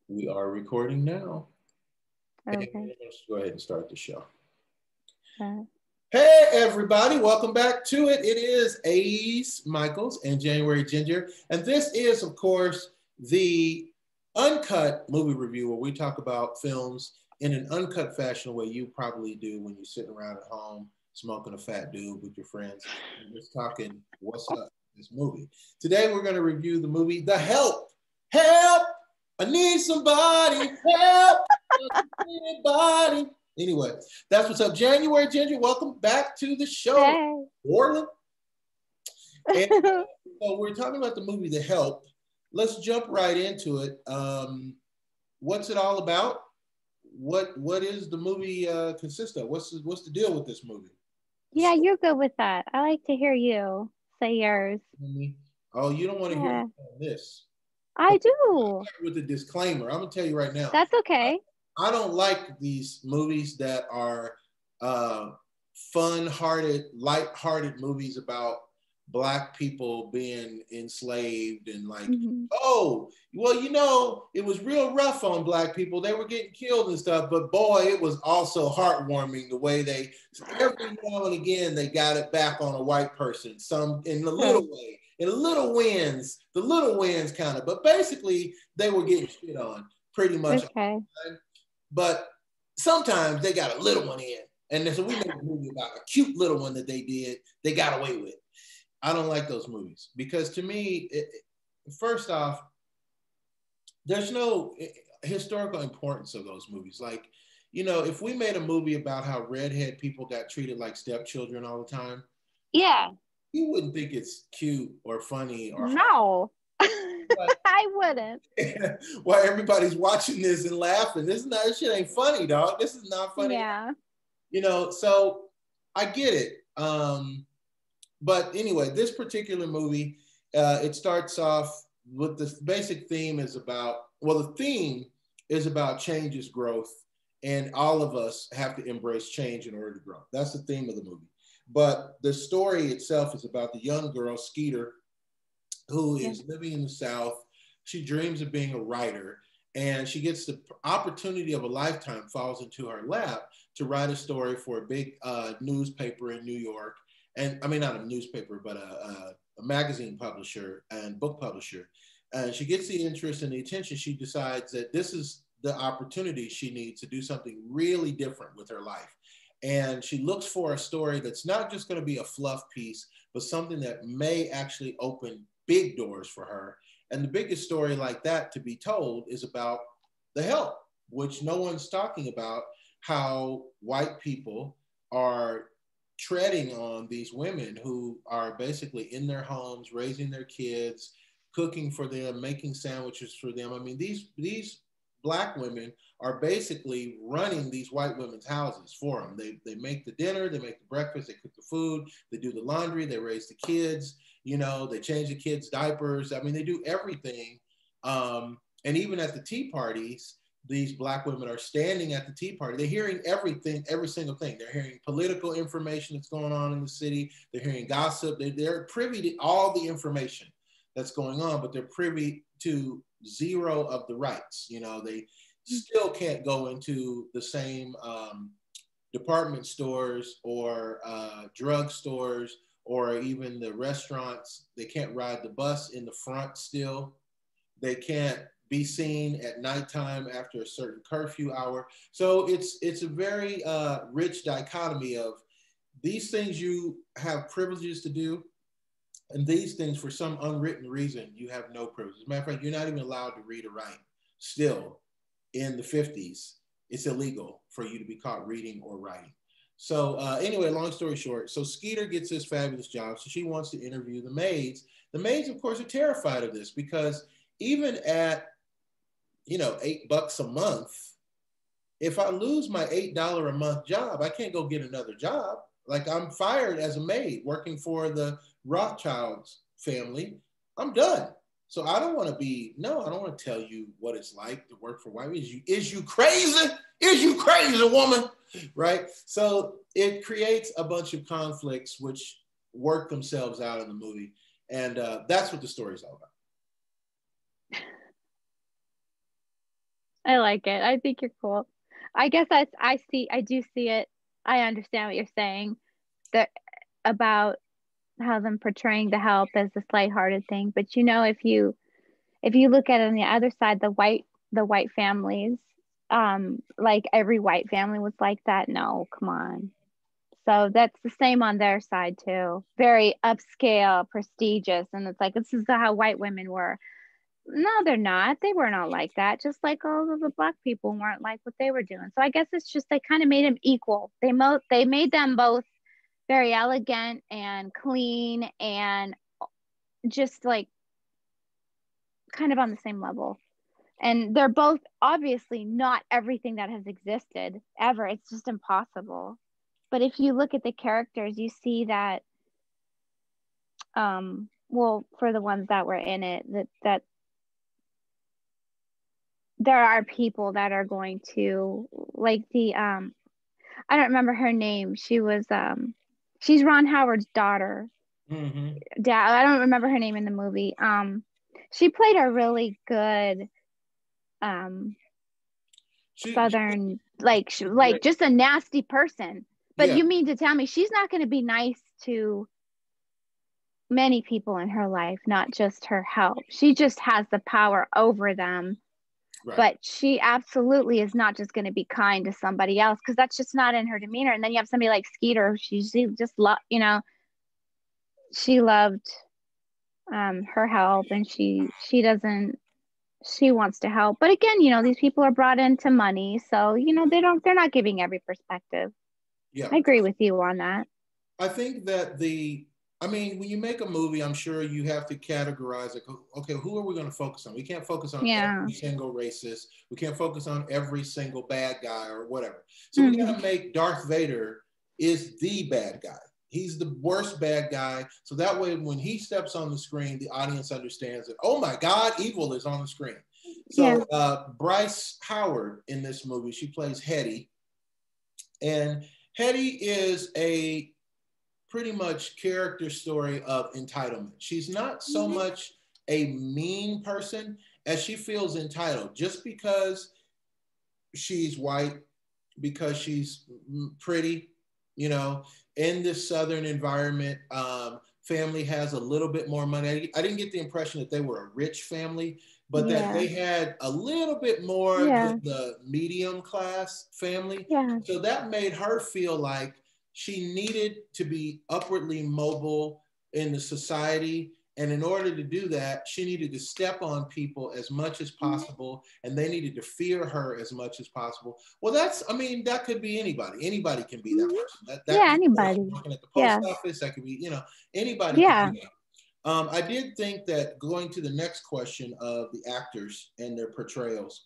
We are recording now. And Okay. let's go ahead and start the show. Uh, Hey, everybody. Welcome back to it. It is Ace Micheals and January Ginger. And this is, of course, the Uncut movie review where we talk about films in an uncut fashion, the way you probably do when you're sitting around at home smoking a fat dude with your friends and just talking what's up in this movie. Today, we're going to review the movie The Help. Help! I need somebody. Help! Anybody. Anyway, that's what's up. January Ginger, welcome back to the show. hey. Orland. And so we're talking about the movie The Help. Let's jump right into it. What's it all about? What is the movie consist of? What's the deal with this movie? Yeah, you're good with that. I like to hear you say yours. Oh, you don't want to hear Yeah, this. I do. With a disclaimer, I'm gonna tell you right now. That's okay. I don't like these movies that are fun-hearted, light-hearted movies about Black people being enslaved and like, Mm-hmm. oh, well, it was real rough on Black people. They were getting killed and stuff, but boy, it was also heartwarming the way they, every now and again, they got it back on a white person, some in a little way, in the little wins kind of, but basically they were getting shit on pretty much. Okay. But sometimes they got a little one in. And so we made a movie about a cute little one that they got away with. I don't like those movies because to me, first off, there's no historical importance of those movies. Like, if we made a movie about how redhead people got treated like stepchildren all the time, Yeah. you wouldn't think it's cute or funny or No. I wouldn't. why everybody's watching this and laughing. This shit ain't funny, dog. This is not funny. Yeah. So I get it. But anyway, this particular movie, it starts off with the basic theme is about, well, the theme is about change is growth, and all of us have to embrace change in order to grow. That's the theme of the movie. But the story itself is about the young girl, Skeeter, who is living in the South. She dreams of being a writer, and she gets the opportunity of a lifetime falls into her lap to write a story for a big newspaper in New York. And I mean, not a newspaper, but a magazine publisher and book publisher. And she gets the interest and the attention. She decides that this is the opportunity she needs to do something really different with her life. And she looks for a story that's not just going to be a fluff piece, but something that may actually open big doors for her. And the biggest story like that to be told is about The Help, which no one's talking about, how white people are treading on these women who are basically in their homes, raising their kids, cooking for them, making sandwiches for them. I mean, these Black women are basically running these white women's houses for them. They make the dinner, they make the breakfast, they cook the food, they do the laundry, they raise the kids, they change the kids' diapers. I mean, they do everything. And even at the tea parties, these Black women are standing at the tea party. They're hearing everything, every single thing. They're hearing political information that's going on in the city. They're hearing gossip. They're privy to all the information that's going on, but they're privy to zero of the rights. They still can't go into the same department stores or drug stores or even the restaurants. They can't ride the bus in the front still. They can't be seen at nighttime after a certain curfew hour. So it's a very rich dichotomy of these things you have privileges to do, and these things, for some unwritten reason, you have no privilege. As a matter of fact, you're not even allowed to read or write. Still, in the 50s, it's illegal for you to be caught reading or writing. So anyway, long story short, so Skeeter gets this fabulous job. So she wants to interview the maids. The maids, of course, are terrified of this because even at, $8 a month, if I lose my $8 a month job, I can't go get another job. Like, I'm fired as a maid working for the Rothschilds family. I'm done. So I don't want to tell you what it's like to work for white. Is you crazy? Is you crazy, woman? Right? So it creates a bunch of conflicts which work themselves out in the movie. And that's what the story is all about. I like it. I think you're cool. I guess I do see it. I understand what you're saying. That about how them portraying the help as a lighthearted thing. But if you look at it on the other side, the white families, like every white family was like that. No, come on. So that's the same on their side too. Very upscale, prestigious, and it's like this is how white women were. No, they're not. They were not like that. Just like all of the black people weren't like what they were doing. So I guess it's just they kind of made them equal. They made them both very elegant and clean and just like kind of on the same level. And they're both obviously not everything that has existed ever. It's just impossible. But if you look at the characters, you see that well, for the ones that were in it, that there are people that are going to like the I don't remember her name. She's Ron Howard's daughter. Mm-hmm. Dad, I don't remember her name in the movie. She played a really good um southern like just a nasty person. But yeah, you mean to tell me she's not going to be nice to many people in her life, not just her help. She just has the power over them. right. But she absolutely is not just going to be kind to somebody else because that's just not in her demeanor. And then you have somebody like Skeeter, she just she loved her help, and she wants to help. But again, these people are brought into money, so they're not giving every perspective. Yeah, I agree with you on that. I think that when you make a movie, I'm sure you have to categorize it. Okay, who are we going to focus on? We can't focus on Yeah. every single racist. We can't focus on every single bad guy or whatever. So we got Mm-hmm. to make Darth Vader is the bad guy. He's the worst bad guy. So that way, when he steps on the screen, the audience understands that, oh my God, evil is on the screen. So Bryce Howard in this movie, she plays Hetty. And Hetty is a pretty much character story of entitlement. She's not so much a mean person as she feels entitled just because she's white, because she's pretty, in this Southern environment. Family has a little bit more money. I didn't get the impression that they were a rich family, but that they had a little bit more than the medium class family. Yeah. So that made her feel like she needed to be upwardly mobile in the society. And in order to do that, she needed to step on people as much as possible, and they needed to fear her as much as possible. Well, that could be anybody. Anybody can be that person. That could be Anybody. working at the post office. That could be, anybody can be that. I did think that going to the next question of the actors and their portrayals,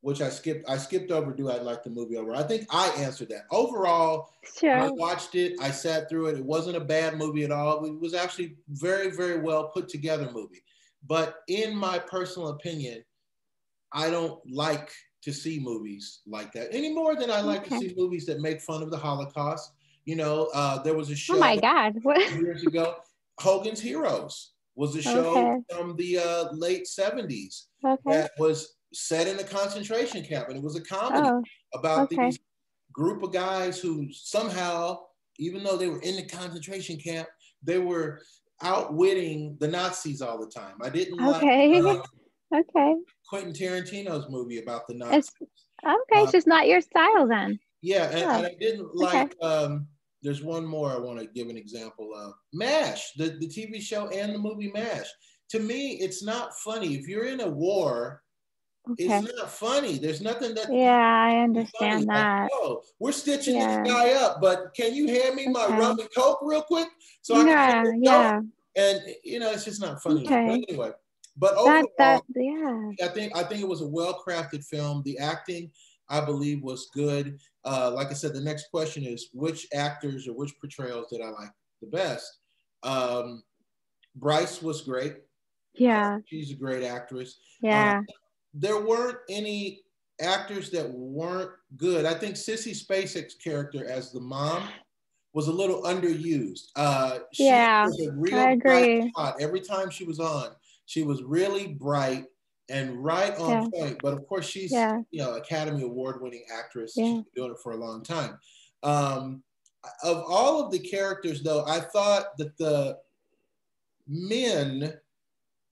which I skipped over. Do I like the movie over? I think I answered that. Overall, I watched it. I sat through it. It wasn't a bad movie at all. It was actually very, very well put together movie. But in my personal opinion, I don't like to see movies like that any more than I like to see movies that make fun of the Holocaust. There was a show. Oh my God! What? Years ago, Hogan's Heroes was a show from the late 70s that was set in a concentration camp, and it was a comedy about these group of guys who somehow, even though they were in the concentration camp, they were outwitting the Nazis all the time. I didn't like Quentin Tarantino's movie about the Nazis. It's just not your style then. Yeah, and I didn't like. There's one more I want to give an example of. MASH, the TV show and the movie MASH. To me, it's not funny. If you're in a war, it's not funny. There's nothing that. Yeah, I understand that. Like, oh, we're stitching this guy up, but can you hand me my rum and coke real quick so I can get this joke? And it's just not funny. But anyway, but overall, I think it was a well-crafted film. The acting, I believe, was good. Like I said, the next question is which actors or which portrayals did I like the best? Bryce was great. Yeah. She's a great actress. Yeah. There weren't any actors that weren't good. I think Sissy Spacek's character as the mom was a little underused. She was a real bright spot. Every time she was on, she was really bright. and right on Yeah. point. But of course, she's, Yeah. you know, Academy Award winning actress. She's Yeah. been doing it for a long time. Um, of all of the characters, though, I thought that the men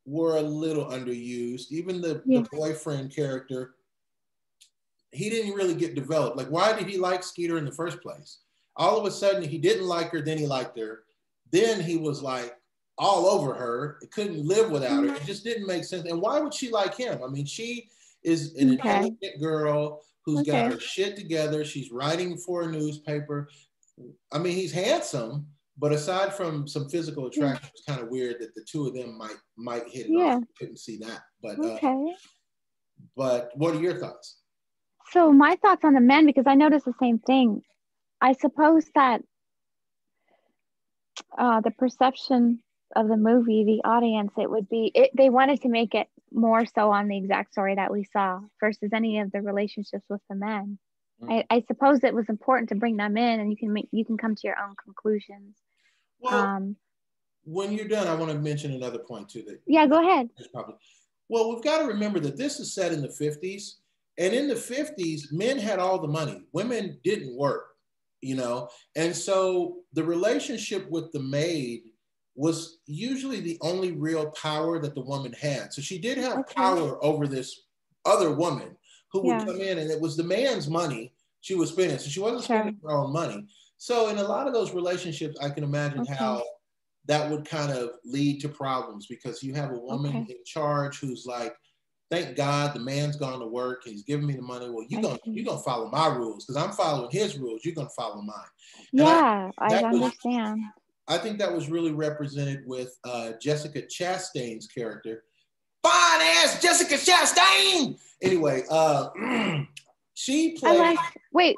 were a little underused. Even the Yeah. boyfriend character, he didn't really get developed. Like, why did he like Skeeter in the first place? All of a sudden, he didn't like her, then he liked her. Then he was like all over her. It couldn't live without her. It just didn't make sense. And why would she like him? I mean, she is an Okay. intelligent girl who's got Okay. her shit together. She's writing for a newspaper. I mean, he's handsome, but aside from some physical Yeah. attraction, it's kind of weird that the two of them might hit it Yeah. off. Couldn't see that. Okay. But what are your thoughts? So my thoughts on the men, because I noticed the same thing. I suppose that the perception of the movie, the audience, it would be they wanted to make it more so on the exact story that we saw versus any of the relationships with the men. I suppose it was important to bring them in, and you can come to your own conclusions. Well, when you're done, I want to mention another point too. Yeah, go ahead. Well, we've got to remember that this is set in the 50s, and in the 50s, men had all the money. Women didn't work, you know, and so the relationship with the maid was usually the only real power that the woman had. So she did have power over this other woman who would come in, and it was the man's money she was spending. So she wasn't spending her own money. So in a lot of those relationships, I can imagine how that would kind of lead to problems, because you have a woman in charge who's like, thank God the man's gone to work, he's giving me the money. Well, you're gonna follow my rules because I'm following his rules. You're gonna follow mine. Yeah, I understand. I think that was really represented with Jessica Chastain's character. Fine ass Jessica Chastain. Anyway, she played. Wait,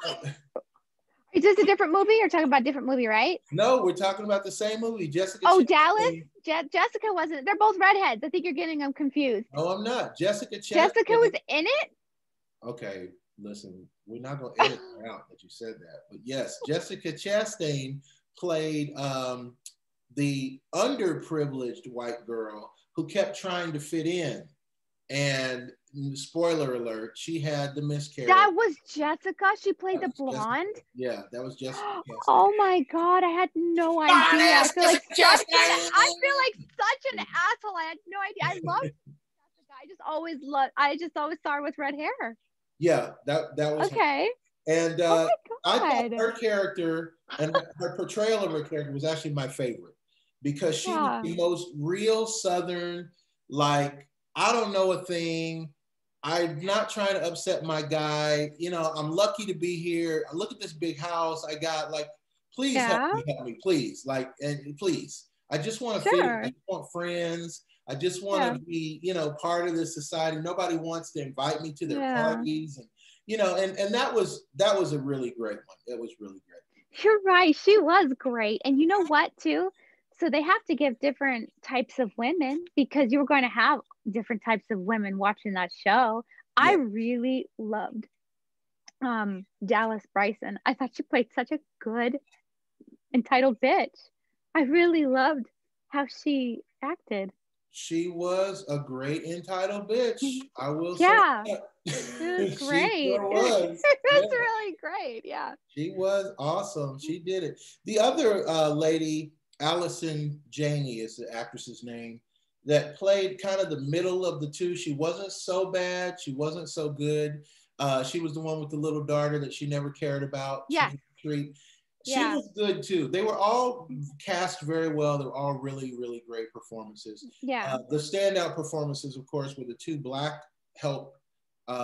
is this a different movie? You're talking about a different movie, right? No, we're talking about the same movie, Jessica. Oh, Chastain. Dallas. Jessica wasn't. They're both redheads. I think you're getting them confused. No, I'm not. Jessica Chastain. Jessica was in it. Okay, listen, we're not gonna edit out that you said that, but yes, Jessica Chastain played the underprivileged white girl who kept trying to fit in, and spoiler alert, she had the miscarriage. That was Jessica. She played the blonde. Jessica. Yeah, that was Jessica Chastain. Oh my God, I had no idea. I feel like such an asshole. I had no idea. I love Jessica. I just always saw her with red hair. Yeah, that was okay. Her. And I thought her character and her portrayal of her character was actually my favorite, because she was the most real Southern, like, I don't know a thing. I'm not trying to upset my guy. You know, I'm lucky to be here. Look at this big house I got. Like, please help me, please. Like, and please. I just want to fit in. I just want friends. I just want to be, you know, part of this society. Nobody wants to invite me to their parties, and you know, and that was a really great one. It was really great. You're right. She was great. And you know what, too? So they have to give different types of women, because you were going to have different types of women watching that show. Yeah. I really loved Dallas Bryson. I thought she played such a good entitled bitch. I really loved how she acted. She was a great entitled bitch. I will say that. It was great. She sure was. That's really great. Yeah. She was awesome. She did it. The other lady, Allison Janney is the actress's name, that played kind of the middle of the two. She wasn't so bad. She wasn't so good. She was the one with the little daughter that she never cared about. Yeah. She was good too. They were all cast very well. They were all really, really great performances. Yeah. The standout performances, of course, were the two black help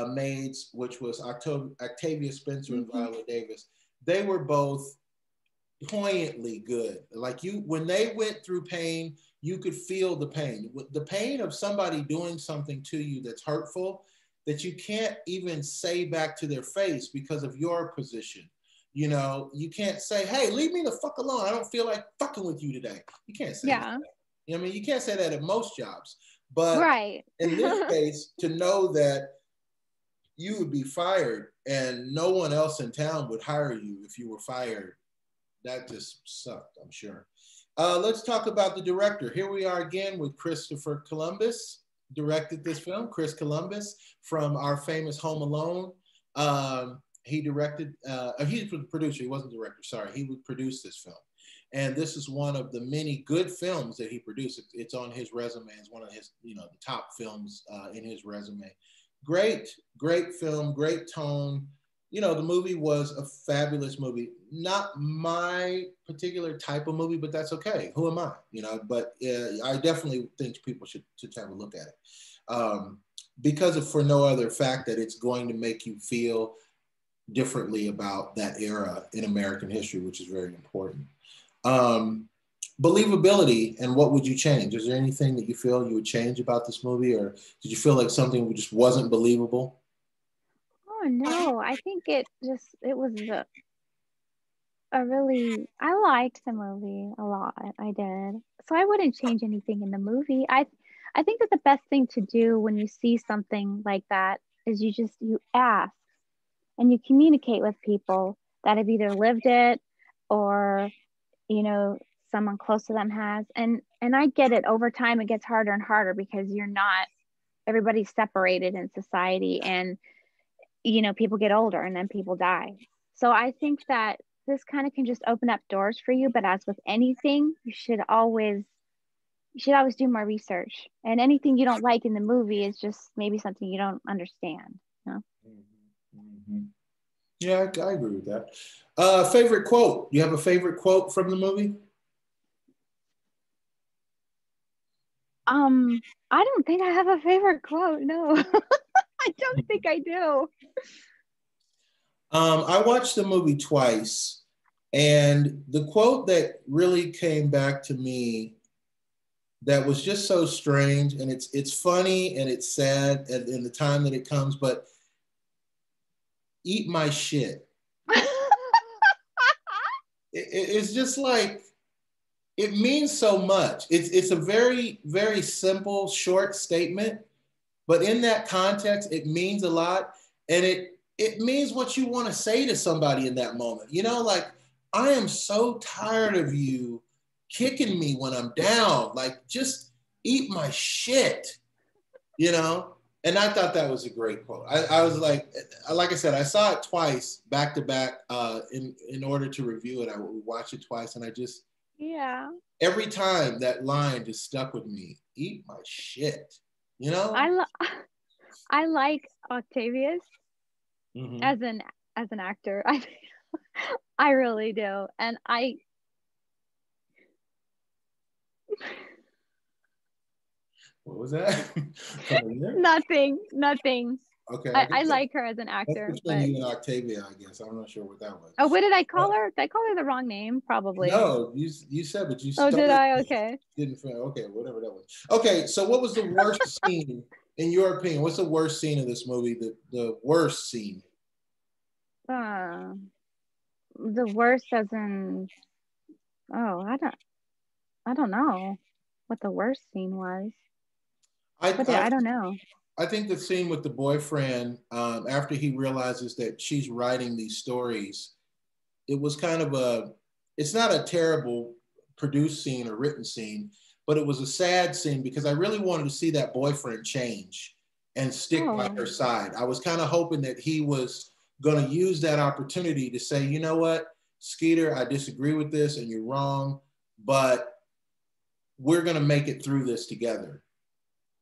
maids, which was Octavia Spencer and Viola Davis. They were both poignantly good. Like, when they went through pain, you could feel the pain. The pain of somebody doing something to you that's hurtful, that you can't even say back to their face because of your position. You know, you can't say, hey, leave me the fuck alone. I don't feel like fucking with you today. You can't say that. You know what I mean? You can't say that at most jobs. But in this case, to know that you would be fired and no one else in town would hire you if you were fired, that just sucked, I'm sure. Let's talk about the director. Here we are again with Christopher Columbus. directed this film, Chris Columbus, from our famous Home Alone. He directed, he's the producer, he wasn't the director, sorry. He would produce this film. And this is one of the many good films that he produced. It's on his resume. It's one of his, the top films in his resume. Great, great film, great tone. The movie was a fabulous movie. Not my particular type of movie, but that's okay. Who am I? But I definitely think people should have a look at it. Because of, for no other fact that it's going to make you feel differently about that era in American history, which is very important. Believability, and what would you change? Is there anything that you feel you would change about this movie, or did you feel like something just wasn't believable? Oh no, I think it was a really, I liked the movie a lot. I did. So I wouldn't change anything in the movie. I think that the best thing to do when you see something like that is you ask and you communicate with people that have either lived it or someone close to them has. And I get it, over time it gets harder and harder because everybody's separated in society, and people get older and then people die. So I think that this kind of can just open up doors for you, but as with anything, you should always do more research. And anything you don't like in the movie is just maybe something you don't understand. Mm-hmm. Yeah, I agree with that. Favorite quote? Do you have a favorite quote from the movie? I don't think I have a favorite quote. No, I don't think I do. I watched the movie twice, and the quote that really came back to me that was just so strange, and it's funny and it's sad in the time that it comes, but eat my shit. It's just like, it means so much. It's a very, very simple, short statement, but in that context, it means a lot. And it means what you want to say to somebody in that moment. Like, I am so tired of you kicking me when I'm down. Like, just eat my shit, And I thought that was a great quote. I was like I said, I saw it twice back to back in order to review it. I would watch it twice, and I just, Yeah. every time that line just stuck with me. Eat my shit, you know? I like Octavius Mm-hmm. as an actor. I really do. And What was that? nothing. Okay, I I guess that, like her as an that's actor, between but you and Octavia, I guess. I'm not sure what that was. oh, what did I call Uh, her? Did I call her the wrong name? Probably. no, you said, but you Oh, did started. I? Okay. Didn't feel okay, whatever that was. Okay, so what was the worst scene in your opinion? What's the worst scene of this movie? The worst scene. Uh, the worst as in, oh, I don't know what the worst scene was. I I, I don't know. I think the scene with the boyfriend, after he realizes that she's writing these stories, it was kind of it's not a terrible produced scene or written scene, but it was a sad scene because I really wanted to see that boyfriend change and stick by Oh, her side. I was kind of hoping that he was going to use that opportunity to say, you know what, Skeeter, I disagree with this and you're wrong, but we're going to make it through this together.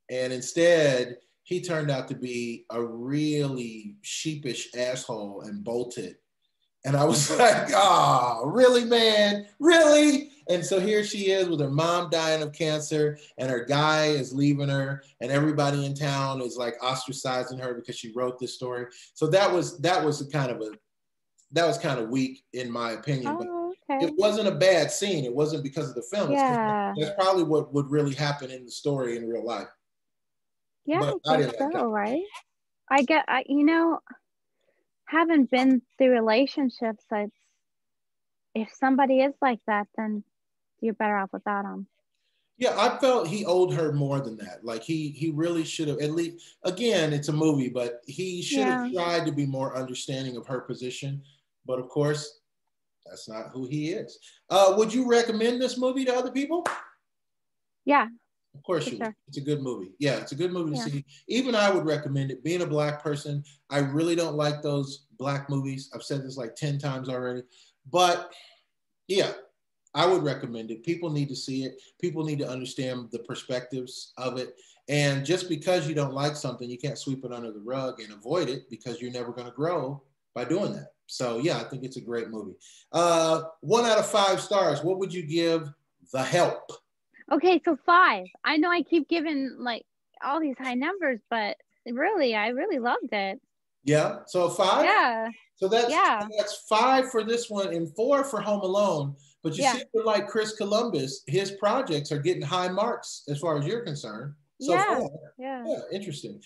And instead, he turned out to be a really sheepish asshole and bolted. And I was like, oh, really, man? Really? And so here she is with her mom dying of cancer, and her guy is leaving her, and everybody in town is like ostracizing her because she wrote this story. So that was kind of weak in my opinion, but oh, it okay. wasn't a bad scene. It wasn't because of the film. It's because Yeah. that's probably what would really happen in the story in real life. Yeah, But I I guess didn't like that. so, right? Haven't been through relationships, if somebody is like that, then you're better off without them. Yeah, I felt he owed her more than that. Like he really should have, at least, again, it's a movie, but he should have Yeah. tried to be more understanding of her position. But of course, that's not who he is. Would you recommend this movie to other people? Yeah. Of course for you would. sure. It's a good movie. Yeah, it's a good movie to Yeah. see. Even I would recommend it. Being a black person, I really don't like those black movies. I've said this like 10 times already. But yeah, I would recommend it. People need to see it. People need to understand the perspectives of it. And just because you don't like something, you can't sweep it under the rug and avoid it because you're never going to grow by doing that. So yeah, I think it's a great movie. 1 out of 5 stars. What would you give The Help? Okay, so 5. I know I keep giving like all these high numbers, but really, I really loved it. Yeah. So 5. Yeah. So that's Yeah. 5 for this one and 4 for Home Alone. But you Yeah. see, like Chris Columbus, his projects are getting high marks as far as you're concerned so Yeah. far. Yeah. Yeah, interesting.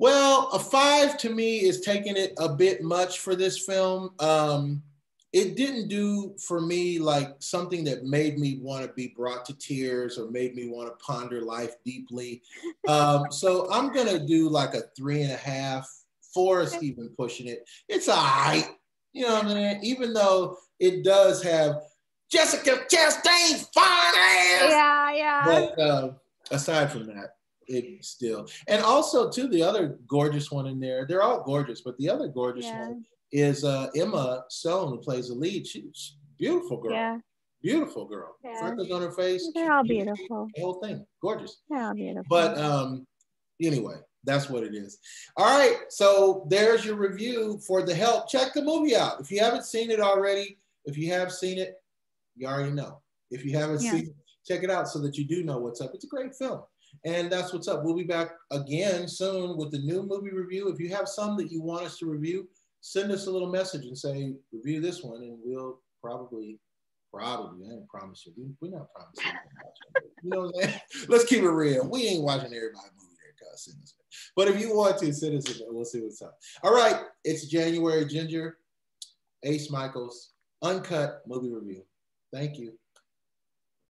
Well, a 5 to me is taking it a bit much for this film. It didn't do for me like something that made me want to be brought to tears or made me want to ponder life deeply. So I'm gonna do like a 3.5. 4 is even pushing it. It's all right. You know what I mean? Even though it does have Jessica Chastain's fine ass. Yeah. Yeah. But aside from that, it still. And also, too, the other gorgeous one in there, they're all gorgeous, but the other gorgeous Yeah. one is Emma Stone, who plays the lead. She's a beautiful girl. Yeah. Beautiful girl. Yeah. Freckles on her face. They're all beautiful. The whole thing. Gorgeous. They're all beautiful. But anyway, that's what it is. All right. So there's your review for The Help. Check the movie out. If you haven't seen it already, if you have seen it, you already know. If you haven't seen it, check it out so that you do know what's up. It's a great film. And that's what's up. We'll be back again soon with the new movie review. If you have some that you want us to review, send us a little message and say, review this one, and we'll probably, I ain't promise you. We're not promising. You know what I'm saying? Let's keep it real. We ain't watching everybody's movie there, cuz. But if you want to, send us a, we'll see what's up. All right. It's January Ginger, Ace Micheals, Uncut movie review. Thank you.